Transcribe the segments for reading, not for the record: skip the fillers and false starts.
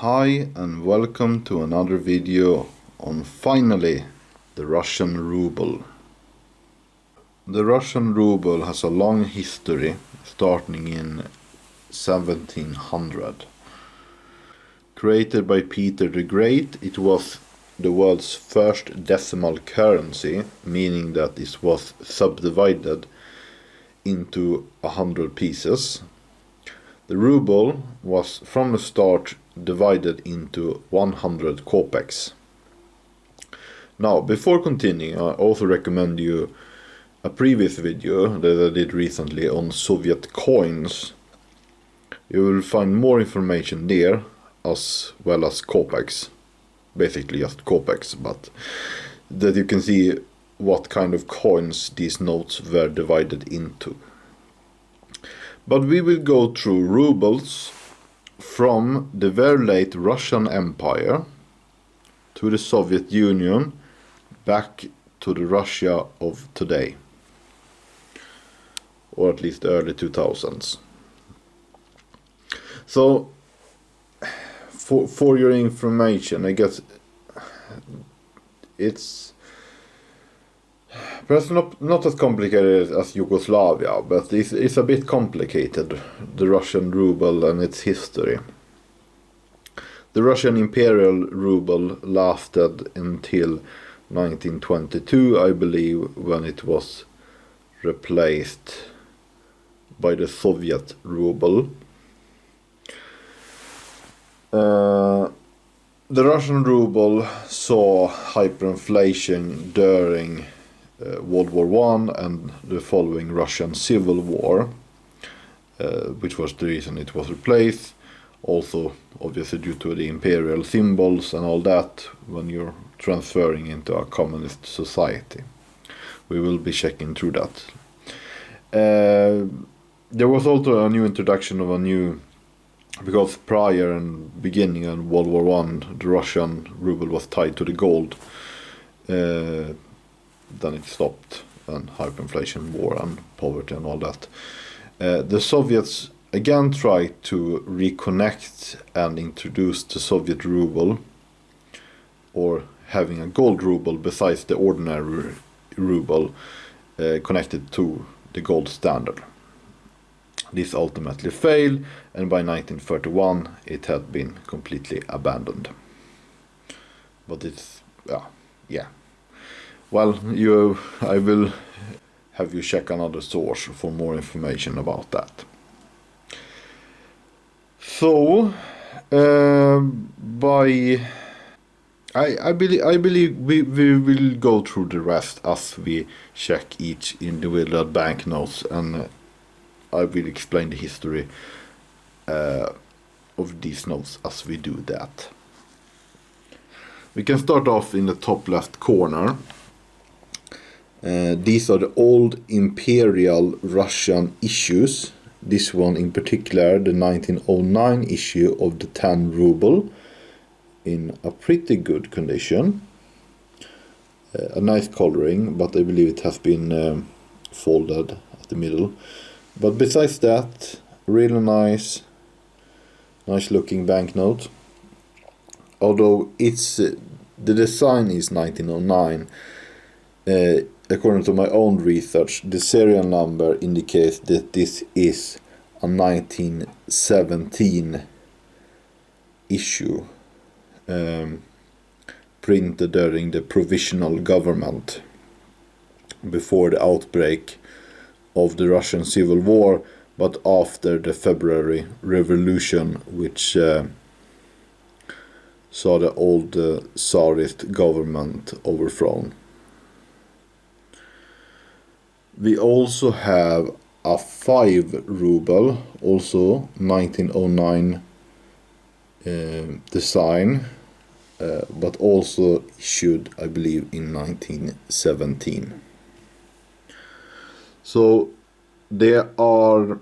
Hi and welcome to another video on finally the Russian ruble. The Russian ruble has a long history starting in 1700. Created by Peter the Great, it was the world's first decimal currency, meaning that it was subdivided into 100 pieces. The ruble was from the start divided into 100 kopecks. Now, before continuing, I also recommend you a previous video that I did recently on Soviet coins. You will find more information there, as well as kopecks. Basically just kopecks, but that you can see what kind of coins these notes were divided into. But we will go through rubles from the very late Russian Empire to the Soviet Union back to the Russia of today, or at least the early 2000s. So, for your information, I guess it's perhaps not as complicated as Yugoslavia, but it's a bit complicated, the Russian ruble and its history. The Russian imperial ruble lasted until 1922, I believe, when it was replaced by the Soviet ruble. The Russian ruble saw hyperinflation during World War I and the following Russian Civil War, which was the reason it was replaced. Also, obviously, due to the imperial symbols and all that, when you're transferring into a communist society. We will be checking through that. There was also a new introduction of a new, because prior and beginning in World War I, the Russian ruble was tied to the gold. Then it stopped, and hyperinflation, war and poverty and all that. The Soviets again tried to reconnect and introduce the Soviet ruble, or having a gold ruble besides the ordinary ruble connected to the gold standard. This ultimately failed, and by 1931 it had been completely abandoned. But it's, yeah. Well, I will have you check another source for more information about that. So, I believe we will go through the rest as we check each individual banknotes, and I will explain the history of these notes as we do that. We can start off in the top left corner. These are the old imperial Russian issues. This one in particular, the 1909 issue of the 10 ruble, in a pretty good condition. A nice coloring, but I believe it has been folded at the middle. But besides that, really nice looking banknote. Although the design is 1909. According to my own research, the serial number indicates that this is a 1917 issue, printed during the provisional government before the outbreak of the Russian Civil War, but after the February Revolution, which saw the old Tsarist government overthrown. We also have a 5 ruble, also 1909 design, but also issued, I believe, in 1917. So there are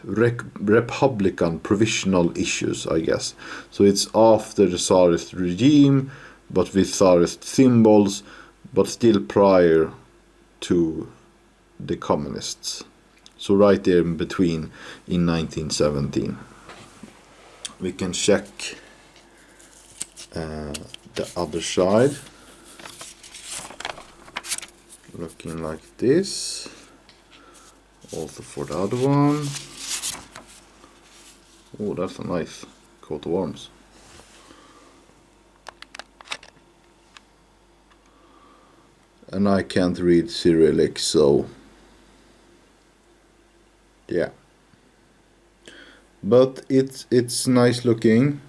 Republican provisional issues, I guess. So it's after the Tsarist regime, but with Tsarist symbols, but still prior to the communists. So right there in between in 1917. we can check the other side, looking like this. Also for the other one. Oh, that's a nice coat of arms. And I can't read Cyrillic, so yeah. But it's nice looking.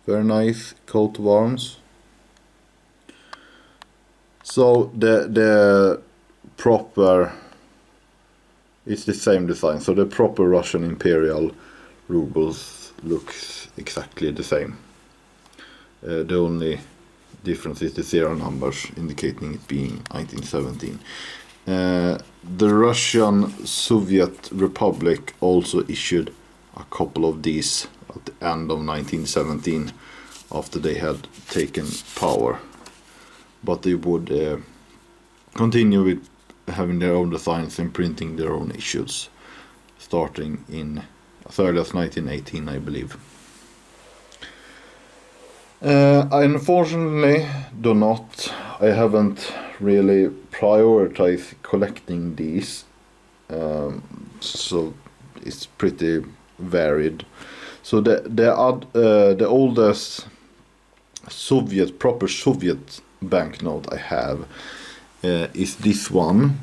Very nice coat of arms. So the proper, it's the same design. So the proper Russian imperial rubles looks exactly the same. The only difference is the zero numbers indicating it being 1917. The Russian Soviet Republic also issued a couple of these at the end of 1917 after they had taken power. But they would continue with having their own designs and printing their own issues, starting in as early as 1918, I believe. I unfortunately I haven't really prioritized collecting these, so it's pretty varied. So the oldest proper Soviet banknote I have is this one.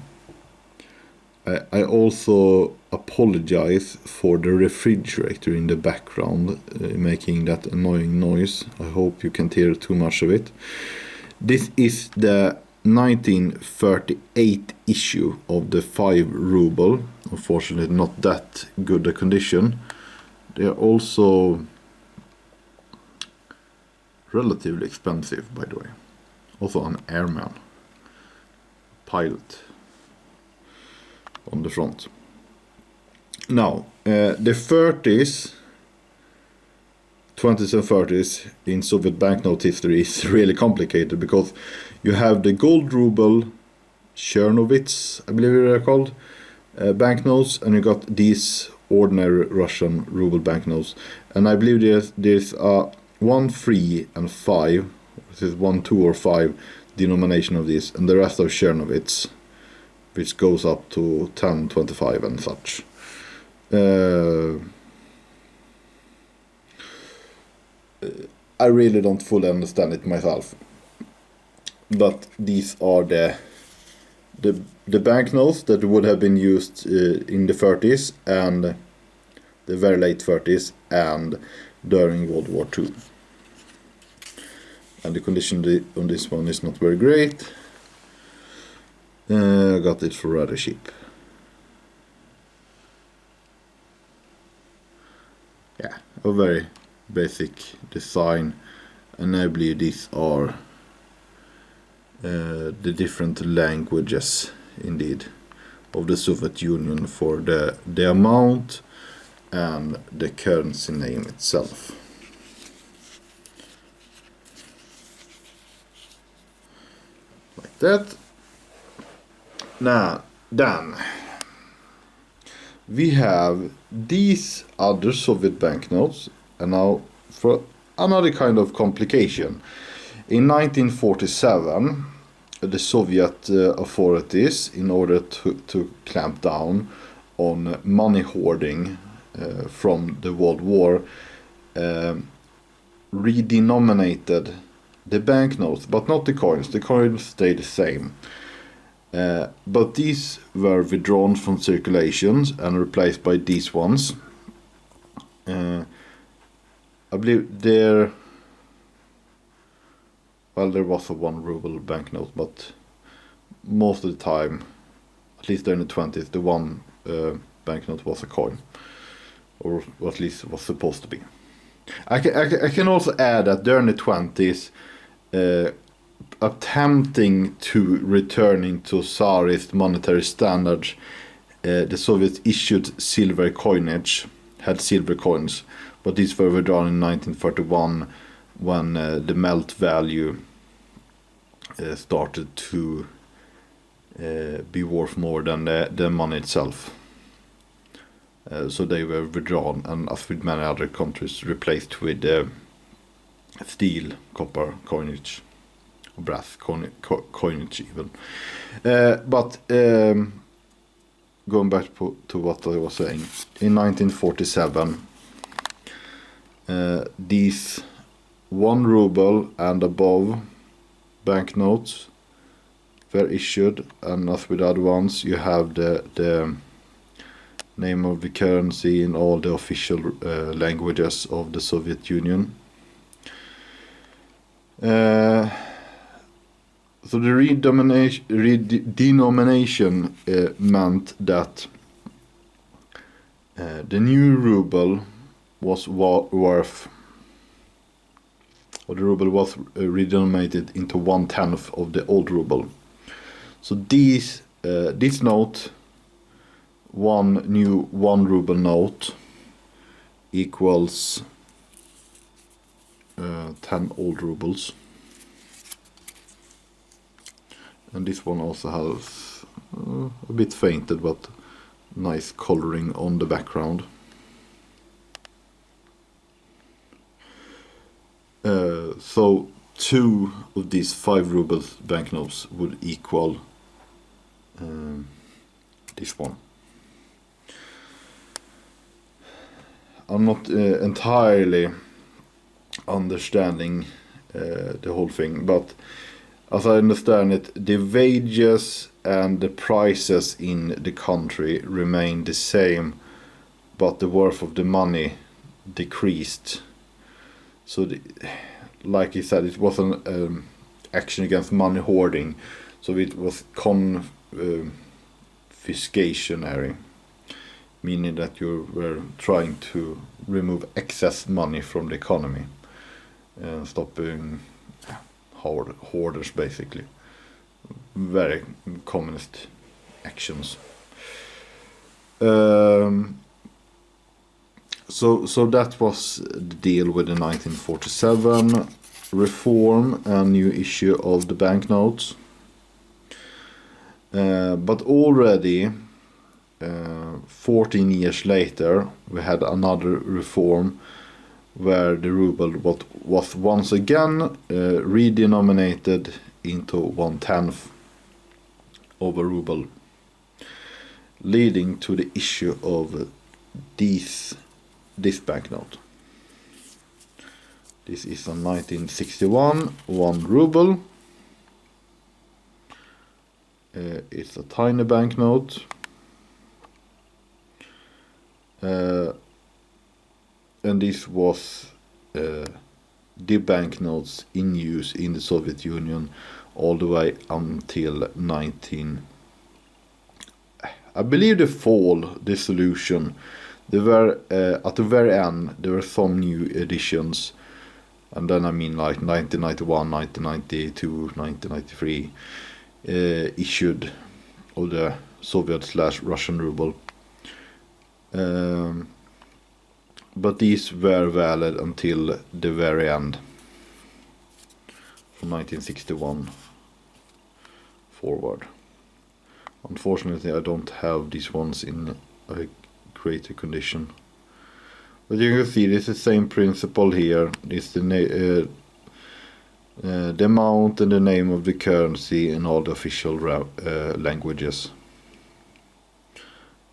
I also apologize for the refrigerator in the background making that annoying noise. I hope you can't hear too much of it. This is the 1938 issue of the 5 ruble. Unfortunately not that good a condition. They are also relatively expensive, by the way. Also an airman, pilot on the front. Now, the 30s, 20s and 30s in Soviet banknote history is really complicated because you have the gold ruble, Chernovits, I believe they're called, banknotes, and you got these ordinary Russian ruble banknotes. And I believe there's 1, 3, and 5, this is 1, 2, or 5 denomination of these, and the rest are Chernovits, which goes up to 10, 25 and such. I really don't fully understand it myself, but these are the banknotes that would have been used in the 30s and the very late 30s and during World War II. And the condition on this one is not very great. I got it for rather cheap. Yeah, a very basic design, and I believe these are the different languages, indeed, of the Soviet Union for the amount and the currency name itself. Like that. Now, then, we have these other Soviet banknotes, and now for another kind of complication. In 1947, the Soviet authorities, in order to clamp down on money hoarding from the World War, redenominated the banknotes, but not the coins. The coins stayed the same. But these were withdrawn from circulations and replaced by these ones. I believe there was a 1 ruble banknote, but most of the time, at least during the 20s, the 1 banknote was a coin, or at least was supposed to be. I can also add that during the 20s, attempting to returning to Tsarist monetary standards, the Soviets issued silver coinage, had silver coins, but these were withdrawn in 1931 when the melt value started to be worth more than the money itself. So they were withdrawn, and as with many other countries, replaced with steel, copper coinage, brass coinage even. But going back to what I was saying, in 1947, these 1 ruble and above banknotes were issued, and as with other ones, you have the name of the currency in all the official languages of the Soviet Union. So the redenomination meant that the new ruble was worth, or the ruble was redenominated into 1/10 of the old ruble. So this note, one new 1 ruble note, equals 10 old rubles. And this one also has a bit fainted, but nice coloring on the background. So 2 of these 5 rubles banknotes would equal this one. I'm not entirely understanding the whole thing, but as I understand it, the wages and the prices in the country remained the same, but the worth of the money decreased. So, like he said, it was an action against money hoarding, so it was confiscationary, meaning that you were trying to remove excess money from the economy and stopping hoarders, basically. Very communist actions. So that was the deal with the 1947 reform and new issue of the banknotes. But already 14 years later, we had another reform where the ruble was once again redenominated into 1/10 of a ruble, leading to the issue of this banknote. This is a 1961 1 ruble. It's a tiny banknote. And this was the banknotes in use in the Soviet Union all the way until I believe the fall, dissolution. There were at the very end there were some new editions, and then I mean like 1991, 1992, 1993 issued of the Soviet/Russian ruble. But these were valid until the very end, from 1961 forward. Unfortunately, I don't have these ones in a greater condition. But you can see this is the same principle here. It's the amount and the name of the currency in all the official languages.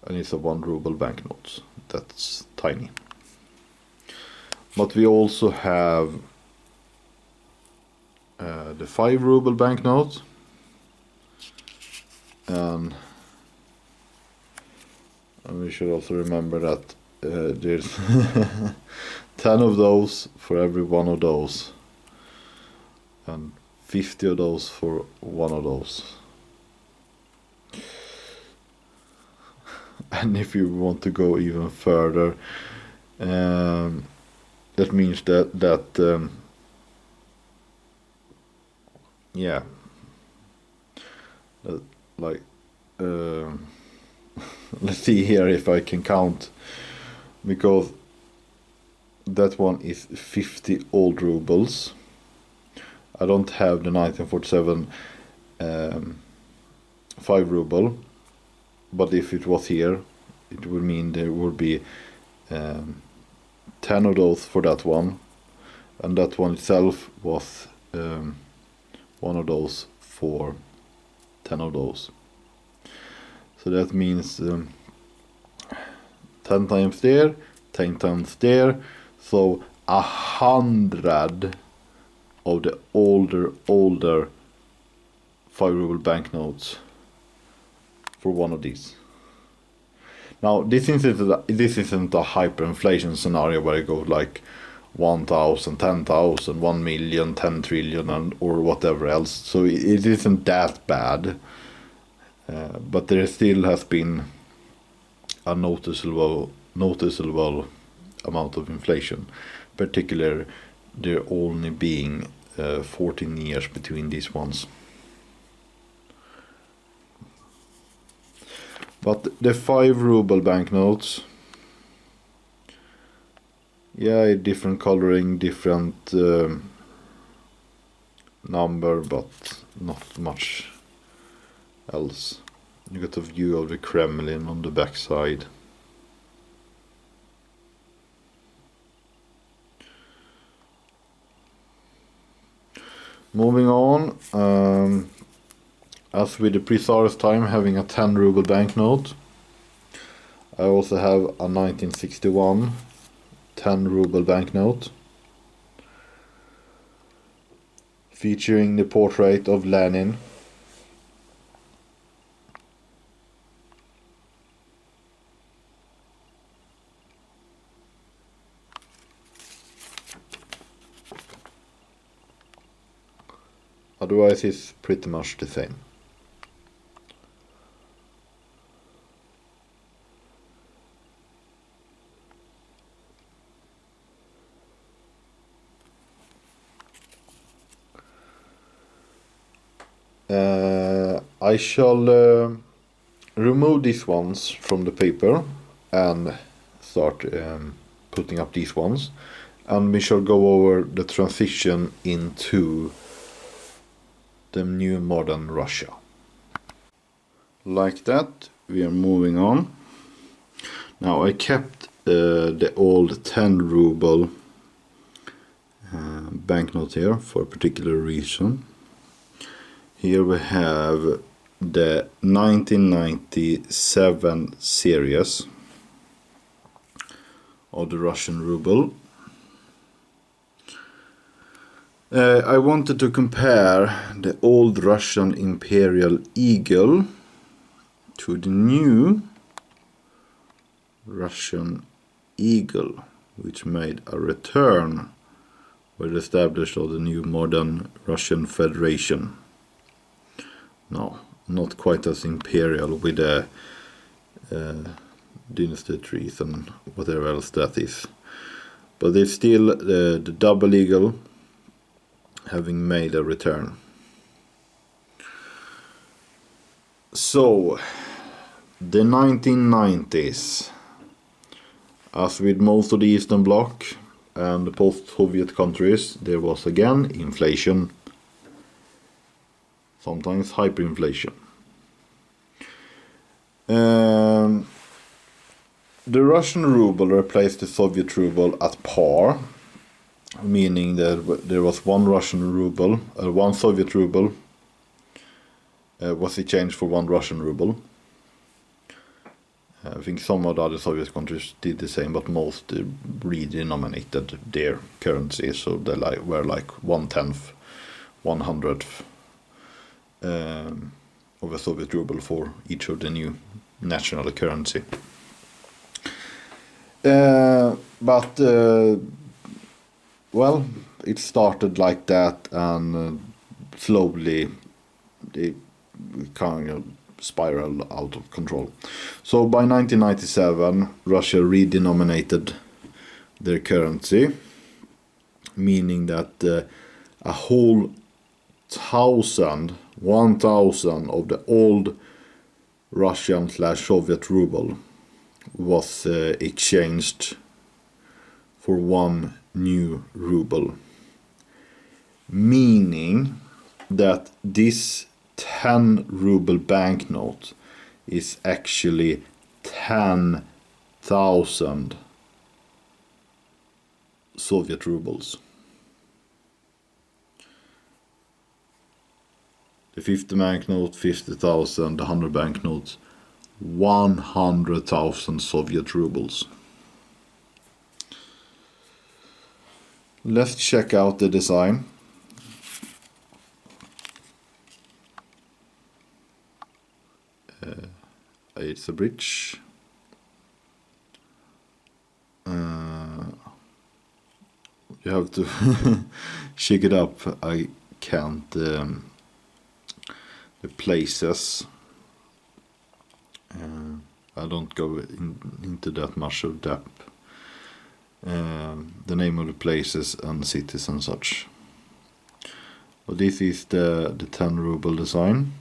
And it's a 1 ruble banknote. That's tiny. But we also have the 5 ruble banknote, and we should also remember that there's 10 of those for every 1 of those, and 50 of those for 1 of those. And if you want to go even further, that means that yeah, like let's see here if I can count, because that one is 50 old rubles. I don't have the 1947 5 ruble, but if it was here, it would mean there would be 10 of those for that one, and that one itself was one of those for 10 of those. So that means 10 times there, 10 times there, so 100 of the older 5 ruble banknotes for one of these. Now this isn't a hyperinflation scenario where it goes like 1,000, 10,000, 1 million, 10 trillion, and or whatever else. So it isn't that bad, but there still has been a noticeable amount of inflation, particularly there only being 14 years between these ones. But the 5 ruble banknotes, yeah, different coloring, different number, but not much else. You got a view of the Kremlin on the back side. Moving on, as with the pre-Tsarist time having a 10 ruble banknote, I also have a 1961 10 ruble banknote featuring the portrait of Lenin. Otherwise it's pretty much the same. I shall remove these ones from the paper and start putting up these ones, and we shall go over the transition into the new modern Russia. Like that, we are moving on. Now I kept the old 10 ruble banknote here for a particular reason. Here we have the 1997 series of the Russian ruble. I wanted to compare the old Russian imperial eagle to the new Russian eagle, which made a return with the establishment of the new modern Russian Federation. No, not quite as imperial with the dynasty trees and whatever else that is, but it's still the double eagle having made a return. So the 1990s, as with most of the Eastern Bloc and the post-Soviet countries, there was again inflation, sometimes hyperinflation. The Russian ruble replaced the Soviet ruble at par, meaning that there was one Russian ruble, one Soviet ruble was exchanged for one Russian ruble. I think some of the other Soviet countries did the same, but most redenominated their currency, so they were like 1/10, 1/100th of a Soviet ruble for each of the new national currency. But well, it started like that, and slowly it kind of spiraled out of control. So by 1997, Russia redenominated their currency, meaning that a whole 1,000 of the old Russian/Soviet ruble was exchanged for one new ruble, meaning that this 10 ruble banknote is actually 10,000 Soviet rubles. The 50 banknote, 50,000, the 100 banknotes, 100,000 Soviet rubles. Let's check out the design. It's a bridge. You have to check it up. I can't the places. I don't go into that much of depth. The name of the places and cities and such. But this is the 10 ruble design.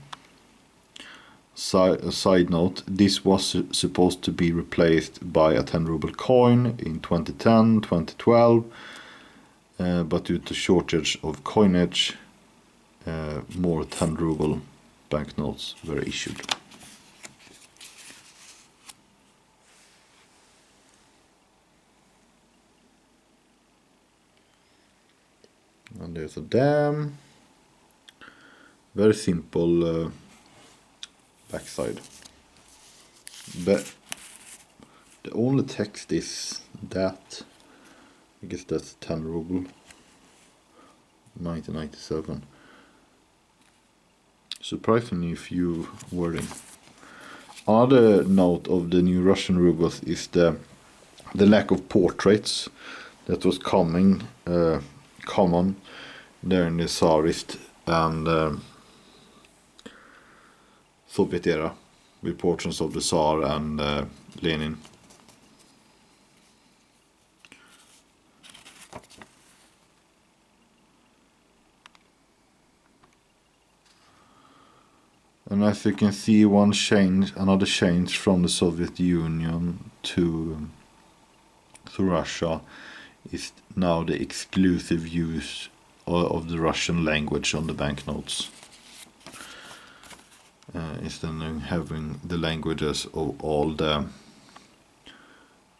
Side note, this was supposed to be replaced by a 10 ruble coin in 2010, 2012, but due to shortage of coinage, more 10 ruble banknotes were issued. And there's a dam. Very simple backside. But the only text is that. I guess that's 10 ruble. 1997. Surprisingly few wording. Another note of the new Russian rubles is the lack of portraits that was common there in the Tsarist and Soviet era, with portraits of the Tsar and Lenin. And as you can see, another change from the Soviet Union to Russia is now the exclusive use of the Russian language on the banknotes. Instead of having the languages of all the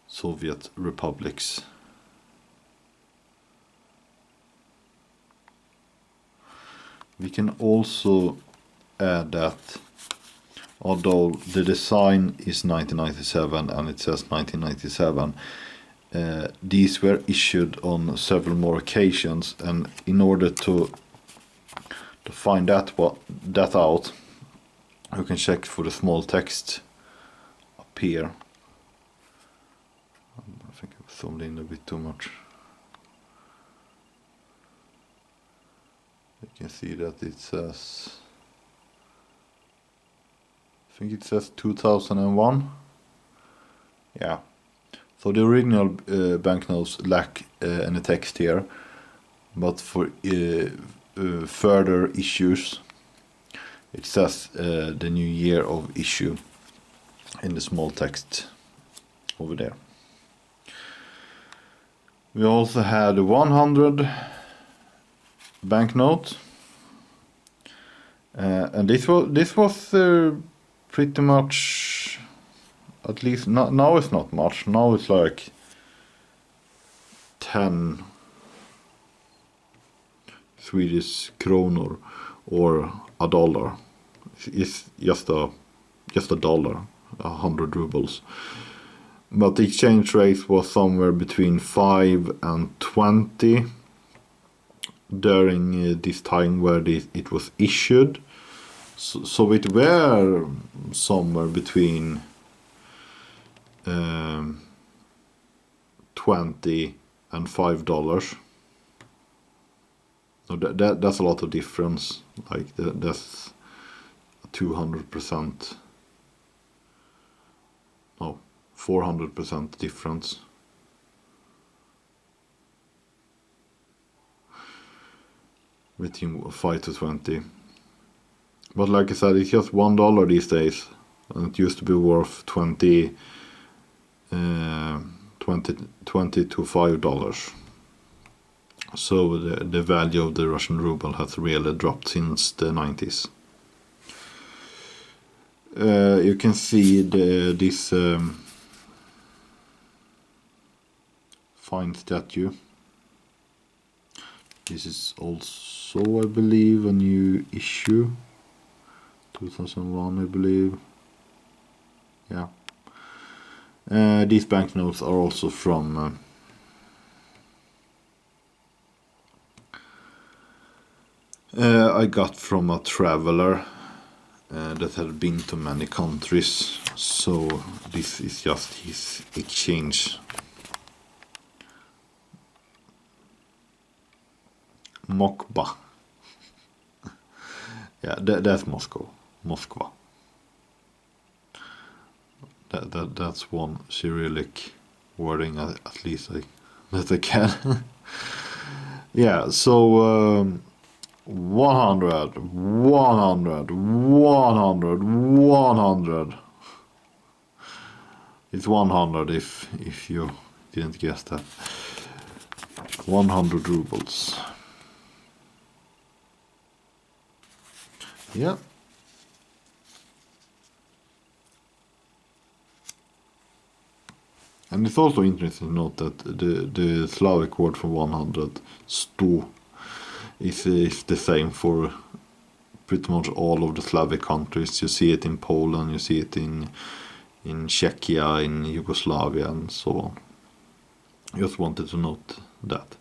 Soviet republics. We can also add that although the design is 1997 and it says 1997, these were issued on several more occasions, and in order to find that out, you can check for the small text up here. I think I zoomed in a bit too much. You can see that it says, I think it says 2001. Yeah. So the original banknotes lack any text here, but for further issues, it says the new year of issue in the small text over there. We also had a 100 banknote, and this was pretty much, at least now it's not much. Now it's like 10 Swedish kronor or a dollar. It's just a dollar, 100 rubles. But the exchange rate was somewhere between 5 and 20 during this time where it was issued. So it were somewhere between 20 and $5. So that's a lot of difference. Like that's 200%. No, 400% difference. Between 5 to 20. But like I said, it's just $1 these days, and it used to be worth 20 to $5. So the value of the Russian ruble has really dropped since the 90s. You can see this fine statue. This is also, I believe, a new issue. 2001, I believe. Yeah. These banknotes are also from I got from a traveler that had been to many countries, so this is just his exchange. Mokba. Yeah, that's Moscow. Moskva. That's one Cyrillic wording, at least that I can. Yeah, so 100, 100, 100, 100. It's 100 if you didn't guess that. 100 rubles. Yeah. And it's also interesting to note that the Slavic word for 100, sto, is the same for pretty much all of the Slavic countries. You see it in Poland, you see it in Czechia, in Yugoslavia, and so on. Just wanted to note that.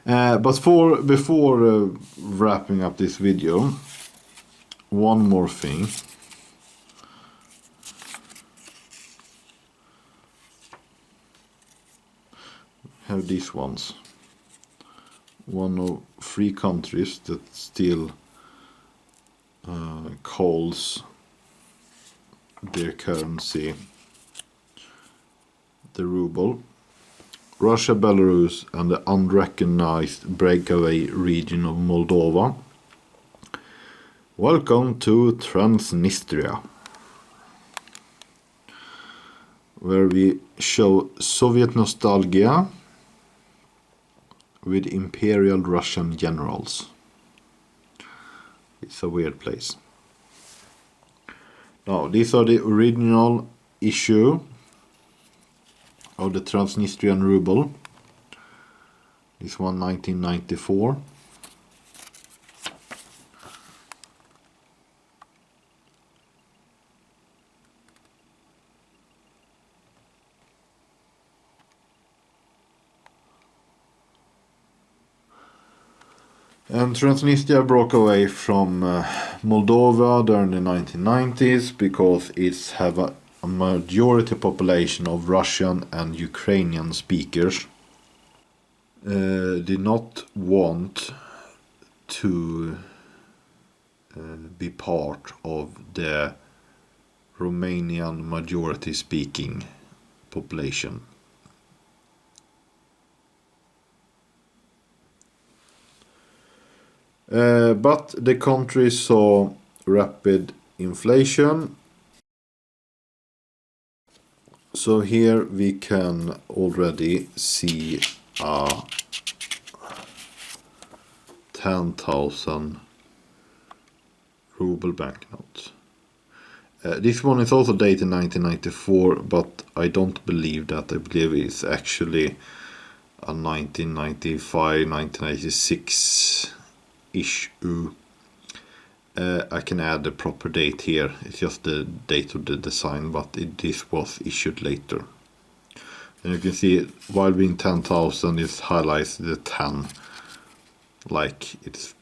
But before wrapping up this video, one more thing. Have these ones. One of 3 countries that still calls their currency the ruble. Russia, Belarus, and the unrecognized breakaway region of Moldova. Welcome to Transnistria, where we show Soviet nostalgia with Imperial Russian generals. It's a weird place. Now, these are the original issue of the Transnistrian ruble. This one 1994. And Transnistria broke away from Moldova during the 1990s because it's have a majority population of Russian and Ukrainian speakers. Did not want to be part of the Romanian majority speaking population. But the country saw rapid inflation. So here we can already see a 10,000 ruble banknote. This one is also dated 1994, but I don't believe that. I believe it's actually a 1995, 1996 issue. I can add the proper date here. It's just the date of the design, but this was issued later. And you can see while being 10,000, it highlights the 10, like it's,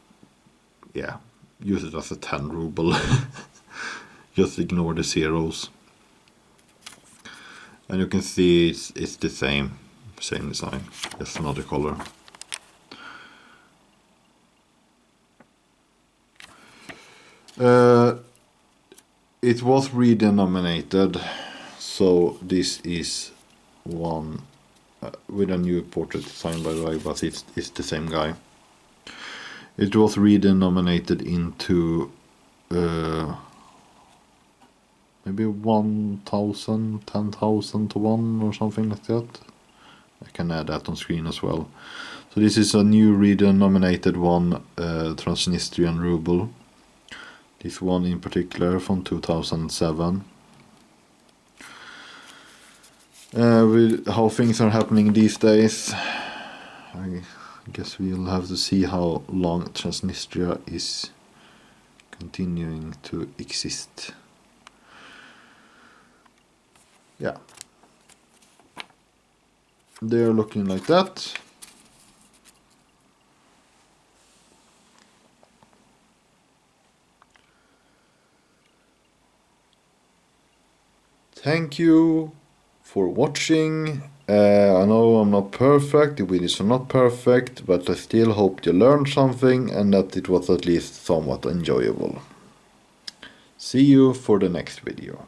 yeah, use it as a 10 ruble. Just ignore the zeros. And you can see it's the same design, just another color. It was redenominated, so this is one with a new portrait design, by the way, but it's the same guy. It was redenominated into maybe 1,000, 10,000 to 1 or something like that. I can add that on screen as well. So this is a new redenominated one, Transnistrian ruble. This one in particular from 2007. With how things are happening these days, I guess we'll have to see how long Transnistria is continuing to exist. Yeah. They're looking like that. Thank you for watching. I know I'm not perfect, the videos are not perfect, but I still hope you learned something and that it was at least somewhat enjoyable. See you for the next video.